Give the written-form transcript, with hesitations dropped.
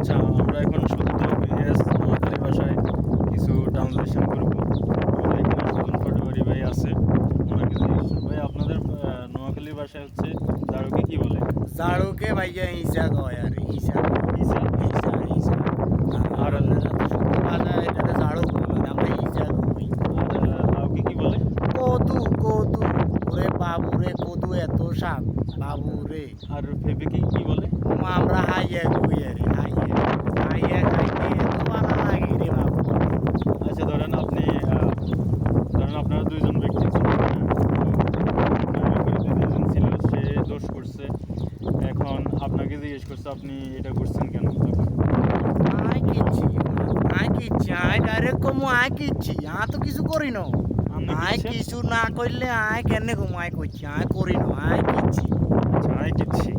আচ্ছা, আমরা এখন শুদ্ধ ভিএস নোয়াখালী ভাষায় কিছু ট্রান্সলেশন করব। আমাদের এখানে সুজন পাটোয়ারি ভাই আছে, ওনাকে জিজ্ঞেস করব, ভাই আপনাদের নোয়াখালী ভাষায় হচ্ছে জারুকে কি বলে? জাড়ুকে ভাইয়া হিসা কয় আর হিসা ইসা। হিসা হিসা আর আর শুদ্ধ ভাষা এটাতে জাড়ু বলে আমরা হিসা কই আর লাউকে কি বলে? কদু কদু ওরে বাবু রে কদু এত শাক বাবু রে আর ফেবেকে কি বলে? আমরা হাইয়া কই আরে হাইয়া হাইয়া খাইতে এত ভালো লাগে রে বাবু। আচ্ছা, ধরেন আপনারা দুইজন ব্যক্তি ছিলেন, হ্যাঁ? তো আপনার বিপরীতে যেজন ছিল সে দোষ করছে, এখন আপনাকে জিজ্ঞেস করছে আপনি এটা করছেন কেন? আয় ডাইরেক্ট কমু আয় কিচ্ছি তো কিছু করি না আপনি আয় কিচ্ছা? কিছু না করলে আয় কেনে কমু আয় করছি আয় করি না আয় কিচ্ছি আচ্ছা, আয় কিচ্ছি।